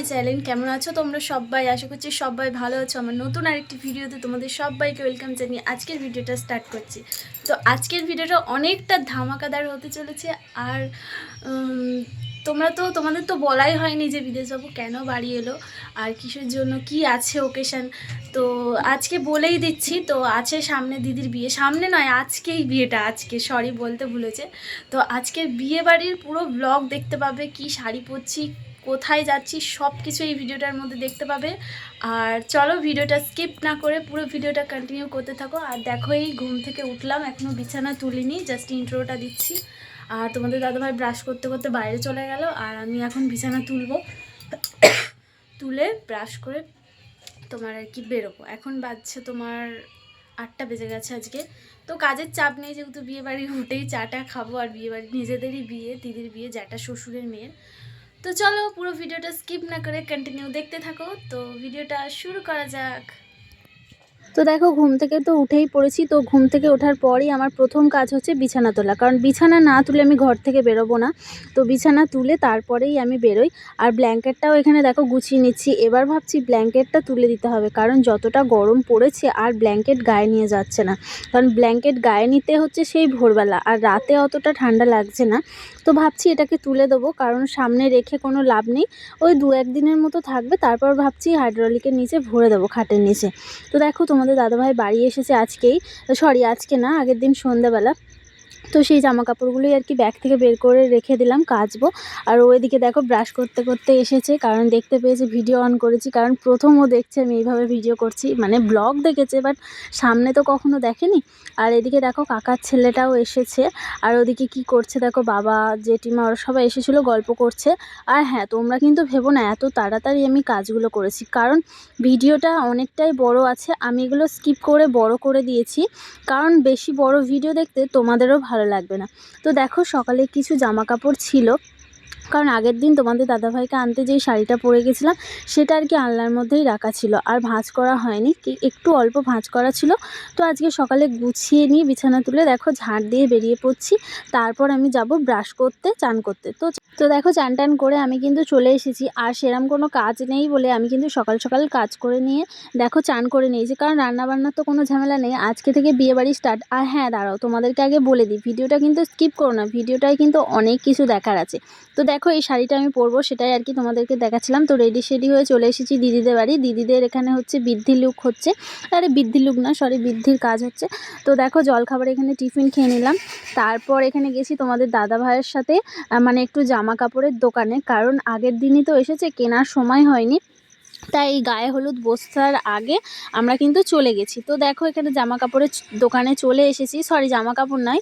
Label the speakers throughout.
Speaker 1: My channel. কেমন আছো তোমরা সবাই? আশা করছি সবাই ভালো আছো। আমার নতুন আরেকটি ভিডিওতে তোমাদের সবাইকে ওয়েলকাম জানিয়ে আজকের ভিডিওটা স্টার্ট করছি। তো আজকের ভিডিওটা অনেকটা ধামাকাদার হতে চলেছে। আর তোমাদের তো বলাই হয়নি যে বিদেশবাবু কেন বাড়ি এলো আর কিসের জন্য, কি আছে ওকেশান। তো আজকে বলেই দিচ্ছি। তো আছে সামনে দিদির বিয়ে, সামনে নয় আজকেই বিয়েটা, আজকে সরি বলতে ভুলেছে। তো আজকের বিয়ে বাড়ির পুরো ব্লগ দেখতে পাবে, কি শাড়ি পরছি, কোথায় যাচ্ছি, সব কিছু এই ভিডিওটার মধ্যে দেখতে পাবে। আর চলো ভিডিওটা স্কিপ না করে পুরো ভিডিওটা কন্টিনিউ করতে থাকো। আর দেখো এই ঘুম থেকে উঠলাম, এখনও বিছানা তুলিনি, জাস্ট ইন্ট্রোটা দিচ্ছি। আর তোমাদের দাদাভাই ব্রাশ করতে করতে বাইরে চলে গেল, আর আমি এখন বিছানা তুলবো, তুলে ব্রাশ করে তোমার আর কি বেরোবো। এখন বাজছে তোমার 8টা বেজে গেছে আজকে। তো কাজের চাপ নেই, যেহেতু বিয়ে বাড়ি উঠেই চাটা খাবো। আর বিয়ে বাড়ি নিজেদেরই বিয়ে, দিদির বিয়ে, জ্যাঠা শ্বশুরের মেয়ের। তো চলো পুরো ভিডিওটা স্কিপ না করে কন্টিনিউ দেখতে থাকো। তো ভিডিওটা শুরু করা যাক। তো দেখো ঘুম থেকে তো উঠেই পড়েছি। তো ঘুম থেকে ওঠার পরই আমার প্রথম কাজ হচ্ছে বিছানা তোলা, কারণ বিছানা না তুলে আমি ঘর থেকে বেরোবো না। তো বিছানা তুলে তারপরেই আমি বেরোই। আর ব্ল্যাঙ্কেটটাও এখানে দেখো গুছিয়ে নিচ্ছি। এবার ভাবছি ব্ল্যাঙ্কেটটা তুলে দিতে হবে, কারণ যতটা গরম পড়েছে আর ব্ল্যাঙ্কেট গায়ে নিয়ে যাচ্ছে না। কারণ ব্ল্যাঙ্কেট গায়ে নিতে হচ্ছে সেই ভোরবেলা, আর রাতে অতটা ঠান্ডা লাগছে না। তো ভাবছি এটাকে তুলে দেবো, কারণ সামনে রেখে কোনো লাভ নেই। ওই 2-1 দিনের মতো থাকবে, তারপর ভাবছি হাইড্রোলিকের নিচে ভরে দেবো, খাটের নিচে। তো দেখো তোমাদের দাদাভাই বাড়ি এসেছে আজকেই, সরি আজকে না, আগের দিন সন্ধ্যাবেলা। তো সেই জামা কাপড়গুলোই আর কি ব্যাগ থেকে বের করে রেখে দিলাম, কাচবো। আর ওইদিকে দেখো ব্রাশ করতে করতে এসেছে, কারণ দেখতে পেয়েছে ভিডিও অন করেছি। কারণ প্রথম ও দেখছে আমি এইভাবে ভিডিও করছি, মানে ব্লগ দেখেছে, বাট সামনে তো কখনো দেখেনি। আর এদিকে দেখো কাকার ছেলেটাও এসেছে। আর ওদিকে কি করছে দেখো, বাবা জেঠিমা ওরা সবাই এসেছিলো, গল্প করছে। আর হ্যাঁ, তোমরা কিন্তু ভেবো না এত তাড়াতাড়ি আমি কাজগুলো করেছি, কারণ ভিডিওটা অনেকটাই বড় আছে। আমি এগুলো স্কিপ করে বড় করে দিয়েছি, কারণ বেশি বড় ভিডিও দেখতে তোমাদেরও ভালো লাগবে না। তো দেখো সকালে কিছু জামা কাপড় ছিল, কারণ আগের দিন তোমাদের দাদাভাইকে আনতে যেই শাড়িটা পরে গেছিলাম সেটা আর কি আলনার মধ্যেই রাখা ছিল, আর ভাঁজ করা হয়নি, কি একটু অল্প ভাঁজ করা ছিল। তো আজকে সকালে গুছিয়ে নিয়ে বিছানা তুলে দেখো ঝাড় দিয়ে বেরিয়ে পড়ছি। তারপর আমি যাব ব্রাশ করতে, চান করতে। তো দেখো চান টান করে আমি কিন্তু চলে এসেছি। আর সেরকম কোনো কাজ নেই বলে আমি কিন্তু সকাল সকাল কাজ করে নিয়ে দেখো চান করে নিয়েছি, কারণ রান্নাবান্নার তো কোনো ঝামেলা নেই, আজকে থেকে বিয়েবাড়ি স্টার্ট। আর হ্যাঁ দাঁড়াও, তোমাদেরকে আগে বলে দিই, ভিডিওটা কিন্তু স্কিপ করো না, ভিডিওটায় কিন্তু অনেক কিছু দেখার আছে। তো দেখো এই শাড়িটা আমি পরবো, সেটাই আর কি তোমাদেরকে দেখাচ্ছিলাম। তো রেডি শেডি হয়ে চলে এসেছি দিদিদের বাড়ি। দিদিদের এখানে হচ্ছে বৃদ্ধি লুক হচ্ছে, আরে বৃদ্ধি লুক না, সরি বৃদ্ধির কাজ হচ্ছে। তো দেখো জলখাবার এখানে টিফিন খেয়ে নিলাম। তারপর এখানে গেছি তোমাদের দাদা ভাইয়ের সাথে মানে একটু জামা কাপড়ের দোকানে, কারণ আগের দিনই তো এসেছে, কেনার সময় হয়নি। তাই এই গায়ে হলুদ বসার আগে আমরা কিন্তু চলে গেছি। তো দেখো এখানে জামা কাপড়ের দোকানে চলে এসেছি, সরি জামা কাপড় নয়,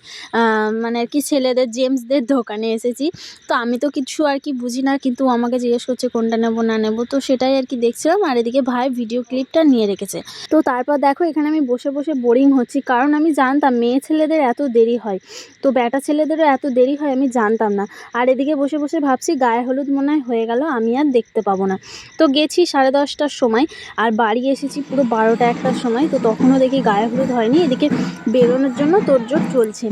Speaker 1: মানে আর কি ছেলেদের জেমসদের দোকানে এসেছি। তো আমি তো কিছু আর কি বুঝি না, কিন্তু আমাকে জিজ্ঞেস করছে কোনটা নেবো না নেবো, তো সেটাই আর কি দেখছিলাম। আর এদিকে ভাই ভিডিও ক্লিপটা নিয়ে রেখেছে। তো তারপর দেখো এখানে আমি বসে বসে বোরিং হচ্ছি, কারণ আমি জানতাম মেয়ে ছেলেদের এত দেরি হয়, তো বেটা ছেলেদেরও এত দেরি হয় আমি জানতাম না। আর এদিকে বসে বসে ভাবছি গায়ে হলুদ মনে হয় হয়ে গেল, আমি আর দেখতে পাবো না। তো গেছি 10:30টার সময়, আর বাড়ি এসেছি পুরো 12টা-1টার সময়। তো তখনও দেখি গায়ে হলুদ হয়নি, এদিকে বেরোনোর জন্য তোড়জোড় চলছে।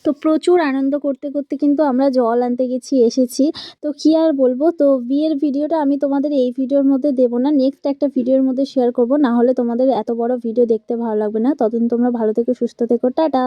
Speaker 1: তো প্রচুর আনন্দ করতে করতে কিন্তু আমরা জল আনতে গেছি, এসেছি। তো কী আর বলবো, তো বিয়ের ভিডিওটা আমি তোমাদের এই ভিডিওর মধ্যে দেবো না, নেক্সট একটা ভিডিওর মধ্যে শেয়ার করবো, না হলে তোমাদের এত বড় ভিডিও দেখতে ভালো লাগবে না। ততদিন তোমরা ভালো থেকো, সুস্থ থেকো, টাটা।